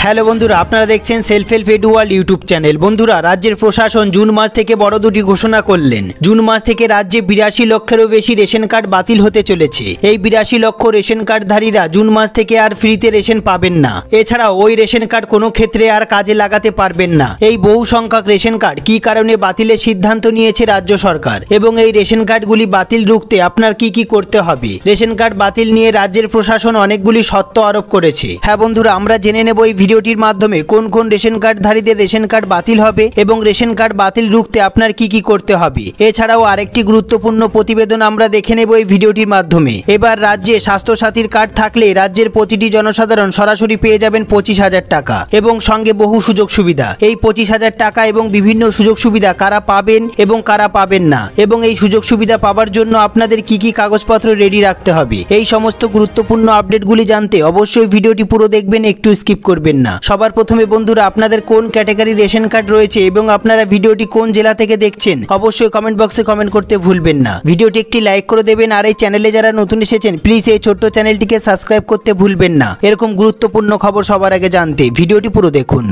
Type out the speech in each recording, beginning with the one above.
Hello বন্ধুরা, আপনারা দেখছেন self help edu world YouTube channel. বন্ধুরা, রাজ্যের প্রশাসন জুন মাস থেকে বড় দুটি ঘোষণা করলেন। জুন মাস থেকে রাজ্যে 82 লক্ষেরও বেশি রেশন কার্ড বাতিল হতে চলেছে। এই 82 লক্ষ রেশন কার্ডধারীরা জুন মাস থেকে আর ফ্রিতে রেশন পাবেন না। এছাড়াও ওই রেশন কার্ড কোনো ক্ষেত্রে আর কাজে লাগাতে পারবেন না। এই বহু সংখ্যক রেশন কার্ড কী কারণে বাতিলের সিদ্ধান্ত নিয়েছে রাজ্য সরকার এবং এই রেশন কার্ডগুলি বাতিল রুখতে আপনার কি করতে হবে। রেশন কার্ড বাতিল নিয়ে রাজ্যের প্রশাসন অনেকগুলি শর্ত আরোপ করেছে। হ্যাঁ বন্ধুরা, আমরা জেনে নেব এই ভিডিওটির মাধ্যমে কোন কোন রেশন কার্ডধারীদের রেশন কার্ড বাতিল হবে এবং রেশন কার্ড বাতিল রুখতে আপনার কি করতে হবে। এছাড়াও আরেকটি গুরুত্বপূর্ণ প্রতিবেদন আমরা দেখে নেব এই ভিডিওটির মাধ্যমে। এবার রাজ্যে স্বাস্থ্যসাথীর কার্ড থাকলে রাজ্যের প্রতিটি জনসাধারণ সরাসরি পেয়ে যাবেন 25,000 টাকা এবং সঙ্গে বহু সুযোগ সুবিধা। এই 25,000 টাকা এবং বিভিন্ন সুযোগ সুবিধা কারা পাবেন এবং কারা পাবেন না এবং এই সুযোগ সুবিধা পাওয়ার জন্য আপনাদের কি কাগজপত্র রেডি রাখতে হবে, এই সমস্ত গুরুত্বপূর্ণ আপডেটগুলি জানতে অবশ্যই ভিডিওটি পুরো দেখবেন, একটু স্কিপ করবেন না। সবার প্রথমে বন্ধুরা, আপনাদের কোন ক্যাটাগরি রেশন কার্ড রয়েছে এবং আপনারা ভিডিওটি কোন জেলা থেকে দেখছেন অবশ্যই কমেন্ট বক্সে কমেন্ট করতে ভুলবেন না। ভিডিওটি একটি লাইক করে দেবেন আর এই চ্যানেলে যারা নতুন এসেছেন প্লিজ এই ছোট্ট চ্যানেলটিকে সাবস্ক্রাইব করতে ভুলবেন না। এরকম গুরুত্বপূর্ণ খবর সবার আগে জানতে ভিডিওটি পুরো দেখুন।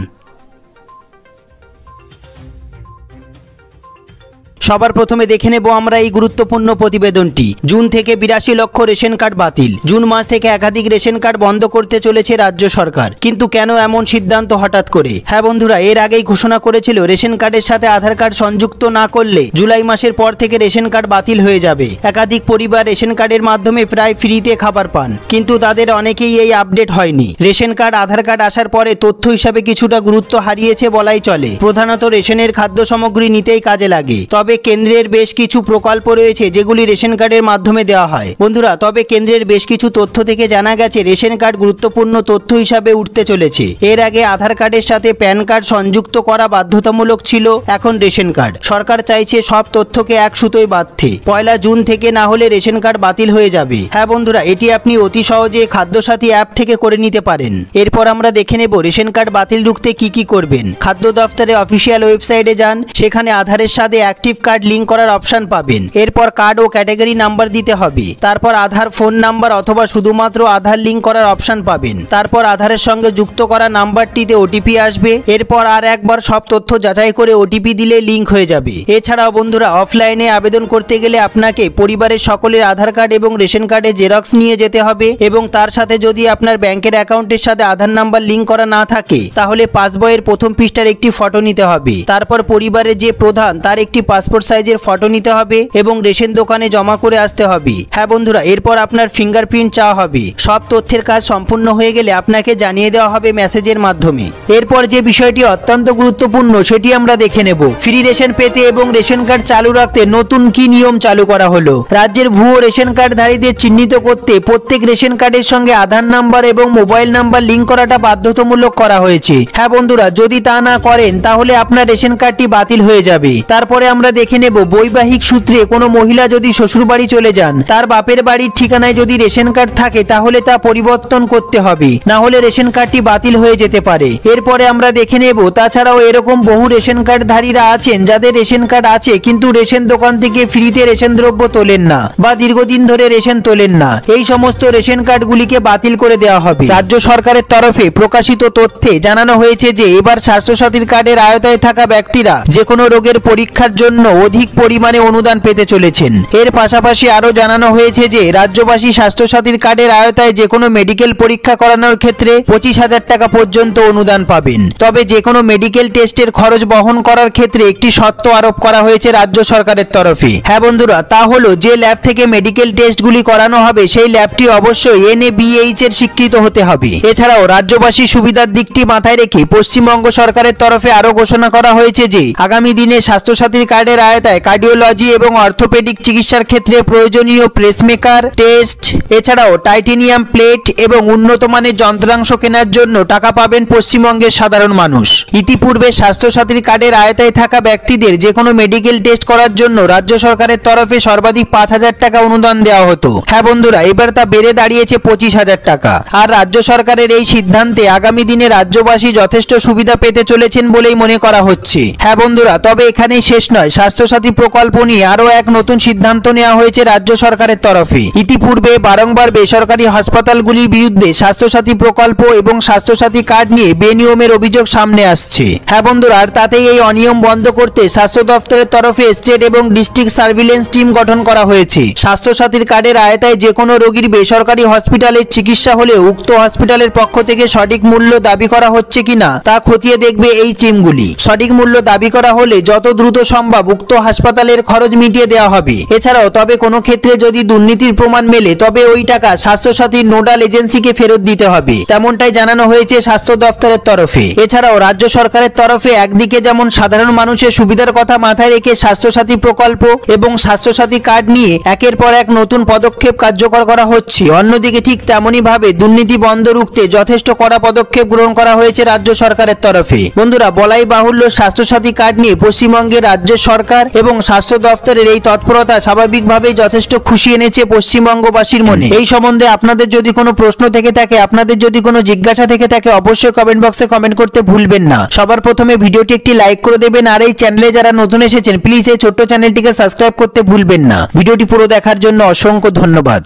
সবার প্রথমে দেখে নেব আমরা এই গুরুত্বপূর্ণ প্রতিবেদনটি। জুন থেকে 82 লক্ষ রেশন কার্ড বাতিল। জুন মাস থেকে একাধিক রেশন কার্ড বন্ধ করতে চলেছে রাজ্য সরকার, কিন্তু কেন এমন সিদ্ধান্ত হঠাৎ করে? হ্যাঁ বন্ধুরা, এর আগেই ঘোষণা করেছিল রেশন কার্ডের সাথে আধার কার্ড সংযুক্ত না করলে জুলাই মাসের পর থেকে রেশন কার্ড বাতিল হয়ে যাবে। একাধিক পরিবার রেশন কার্ডের মাধ্যমে প্রায় ফ্রিতে খাবার পান, কিন্তু তাদের অনেকেই এই আপডেট হয়নি। রেশন কার্ড আধার কার্ড আসার পরে তথ্য হিসাবে কিছুটা গুরুত্ব হারিয়েছে বলাই চলে। প্রধানত রেশনের খাদ্য সামগ্রী নিতেই কাজে লাগে। তবে কেন্দ্রের বেশ কিছু প্রকল্প রয়েছে যেগুলি রেশন কার্ডের মাধ্যমে দেওয়া হয়। বন্ধুরা, তবে কেন্দ্রের বেশ কিছু তথ্য থেকে জানা গেছে রেশন কার্ড গুরুত্বপূর্ণ তথ্য হিসাবে উঠতে চলেছে। এর আগে আধার কার্ডের সাথে প্যান কার্ড সংযুক্ত করা বাধ্যতামূলক ছিল, এখন রেশন কার্ড। সরকার চাইছে সব তথ্যকে এক সুতোয় বাঁধতে। 1 জুন থেকে না হলে রেশন কার্ড বাতিল হয়ে যাবে। হ্যাঁ বন্ধুরা, এটি আপনি অতি সহজে খাদ্যসাথী অ্যাপ থেকে করে নিতে পারেন। এরপর আমরা দেখে নেব রেশন কার্ড বাতিল রুখতে কি করবেন। খাদ্য দফতরের অফিসিয়াল ওয়েবসাইটে যান, সেখানে আধারের সাথে অ্যাক্টিভ কার্ড লিংক করার অপশন পাবেন। এরপর কার্ড ও ক্যাটাগরি নাম্বার দিতে হবে। তারপর আধার ফোন নাম্বার অথবা শুধুমাত্র আধার লিংক করার অপশন পাবেন। তারপর আধারের সঙ্গে যুক্ত করা নাম্বারটিতে ওটিপি আসবে। এরপর আর একবার সব তথ্য যাচাই করে ওটিপি দিলে লিংক হয়ে যাবে। এছাড়াও বন্ধুরা, অফলাইনে আবেদন করতে গেলে আপনাকে পরিবারের সকলের আধার কার্ড এবং রেশন কার্ডের জেরক্স নিয়ে যেতে হবে এবং তার সাথে যদি আপনার ব্যাংকের অ্যাকাউন্টের সাথে আধার নাম্বার লিংক করা না থাকে তাহলে পাসবইয়ের প্রথম পৃষ্ঠার একটি ফটো নিতে হবে। তারপর পরিবারের যে প্রধান তার একটি পাসপোর্ট সাইজের ফটো নিতে হবে এবং রেশন দোকানে জমা করে আসতে হবে। হ্যাঁ বন্ধুরা, এরপর আপনার ফিঙ্গারপ্রিন্ট চাওয়া হবে। সব তথ্যের কাজ সম্পূর্ণ হয়ে গেলে আপনাকে জানিয়ে দেওয়া হবে মেসেজের মাধ্যমে। এরপর যে বিষয়টি অত্যন্ত গুরুত্বপূর্ণ সেটি আমরা দেখে নেব। ফ্রি রেশন পেতে এবং রেশন কার্ড চালু রাখতে নতুন কি নিয়ম চালু করা হলো। রাজ্যের ভুয়ো রেশন কার্ডধারীদের চিহ্নিত করতে প্রত্যেক রেশন কার্ডের সঙ্গে আধার নাম্বার এবং মোবাইল নাম্বার লিংক করাটা বাধ্যতামূলক করা হয়েছে। হ্যাঁ বন্ধুরা, যদি তা না করেন তাহলে আপনার রেশন কার্ডটি বাতিল হয়ে যাবে। তারপরে আমরা দেখে নেব বৈবাহিক সূত্রে কোনো মহিলা যদি শ্বশুর বাড়ি চলে যান, তার বাপের বাড়ির ঠিকানায় যদি রেশন কার্ড থাকে তাহলে তা পরিবর্তন করতে হবে, না হলে রেশন কার্ডটি বাতিল হয়ে যেতে পারে। এরপরে আমরা দেখে নেব তাছাড়াও এরকম বহু রেশন কার্ডধারীরা আছেন যাদের রেশন কার্ড আছে কিন্তু রেশন দোকান থেকে ফ্রিতে রেশন দ্রব্য তোলেন না বা দীর্ঘদিন ধরে রেশন তোলেন না। এই সমস্ত রেশন কার্ডগুলিকে বাতিল করে দেওয়া হবে। রাজ্য সরকারের তরফে প্রকাশিত তথ্যে জানানো হয়েছে যে এবার স্বাস্থ্যসাথীর কার্ডের আওতায় থাকা ব্যক্তিরা যে কোনো রোগের পরীক্ষার জন্য অধিক পরিমাণে অনুদান পেতে চলেছেন। এর পাশাপাশি আরো জানানো হয়েছে যে রাজ্যবাসী স্বাস্থ্যসাথীর কার্ডের আওতায় যে কোনো মেডিকেল পরীক্ষা করানোর ক্ষেত্রে 25,000 টাকা পর্যন্ত অনুদান পাবেন। তবে যে কোনো মেডিকেল টেস্টের খরচ বহন করার ক্ষেত্রে একটি শর্ত আরোপ করা হয়েছে রাজ্য সরকারের তরফে। হ্যাঁ বন্ধুরা, তা হলো যে ল্যাব থেকে মেডিকেল টেস্টগুলি করানো হবে সেই ল্যাবটি অবশ্যই NABH এর স্বীকৃত হতে হবে। এছাড়াও রাজ্যবাসী সুবিধার দিকটি মাথায় রেখে পশ্চিমবঙ্গ সরকারের তরফে আরো ঘোষণা করা হয়েছে যে আগামী দিনে স্বাস্থ্যসাথীর কার্ডের আওতায় কার্ডিওলজি এবং অর্থোপেডিক চিকিৎসার ক্ষেত্রে প্রয়োজনীয় প্লেসমেকার টেস্ট, এছাড়াও টাইটেনিয়াম প্লেট এবং উন্নত মানের যন্ত্রাংশ কেনার জন্য টাকা পাবেন পশ্চিমবঙ্গের সাধারণ মানুষ। ইতিপূর্বে স্বাস্থ্যসাথীর কার্ডের আওতায় থাকা ব্যক্তিদের যে কোনো মেডিকেল টেস্ট করার জন্য রাজ্য সরকারের তরফে সর্বাধিক 5,000 টাকা অনুদান দেওয়া হতো। হ্যাঁ বন্ধুরা, এবার তা বেড়ে দাঁড়িয়েছে 25,000 টাকা। আর রাজ্য সরকারের এই সিদ্ধান্তে আগামী দিনে রাজ্যবাসী যথেষ্ট সুবিধা পেতে চলেছেন বলেই মনে করা হচ্ছে। হ্যাঁ বন্ধুরা, তবে এখানেই শেষ নয়। স্বাস্থ্যসাথী প্রকল্প নিয়ে আরও এক নতুন সিদ্ধান্ত নেওয়া হয়েছে রাজ্য সরকারের তরফে। ইতিপূর্বে বারংবার বেসরকারি হাসপাতালগুলির বিরুদ্ধে স্বাস্থ্যসাথী প্রকল্প এবং স্বাস্থ্যসাথী কার্ড নিয়ে বেনিয়মের অভিযোগ সামনে আসছে। হ্যাঁ বন্ধুরা, আর তাতেই এই অনিয়ম বন্ধ করতে স্বাস্থ্য দপ্তরের তরফে স্টেট এবং ডিস্ট্রিক্ট সার্ভিলেন্স টিম গঠন করা হয়েছে। স্বাস্থ্যসাথীর কার্ডের আওতায় যে কোনো রোগীর বেসরকারি হসপিটালের চিকিৎসা হলে উক্ত হসপিটালের পক্ষ থেকে সঠিক মূল্য দাবি করা হচ্ছে কিনা তা খতিয়ে দেখবে এই টিমগুলি। সঠিক মূল্য দাবি করা হলে যত দ্রুত সম্ভব উক্ত হাসপাতালের খরচ মিটিয়ে দেওয়া হবে। এছাড়াও তবে কোনো ক্ষেত্রে যদি দুর্নীতির প্রমাণ মেলে তবে ওই টাকা স্বাস্থ্যসাথীর নোডাল এজেন্সিকে ফেরত দিতে হবে, তেমনটাই জানানো হয়েছে স্বাস্থ্য দপ্তরের তরফে। এছাড়াও রাজ্য সরকারের তরফে একদিকে যেমন সাধারণ মানুষের সুবিধার কথা মাথায় রেখে স্বাস্থ্যসাথী প্রকল্প এবং স্বাস্থ্যসাথী কার্ড নিয়ে একের পর এক নতুন পদক্ষেপ কার্যকর করা হচ্ছে, অন্যদিকে ঠিক তেমনই ভাবে দুর্নীতি বন্ধ রুখতে যথেষ্ট কড়া পদক্ষেপ গ্রহণ করা হয়েছে রাজ্য সরকারের তরফে। বন্ধুরা, বলাই বাহুল্য স্বাস্থ্যসাথী কার্ড নিয়ে পশ্চিমবঙ্গের রাজ্য সরকার এবং স্বাস্থ্য দপ্তরের এই তৎপরতা স্বাভাবিকভাবেই যথেষ্ট খুশি এনেছে পশ্চিমবঙ্গবাসীর মনে। এই সম্বন্ধে আপনাদের যদি কোনো প্রশ্ন থেকে থাকে, আপনাদের যদি কোনো জিজ্ঞাসা থেকে থাকে, অবশ্যই কমেন্ট বক্সে কমেন্ট করতে ভুলবেন না। সবার প্রথমে ভিডিওটি একটি লাইক করে দেবেন, আর এই চ্যানেলে যারা নতুন এসেছেন প্লিজ এই ছোট্ট চ্যানেলটিকে সাবস্ক্রাইব করতে ভুলবেন না। ভিডিওটি পুরো দেখার জন্য অসংখ্য ধন্যবাদ।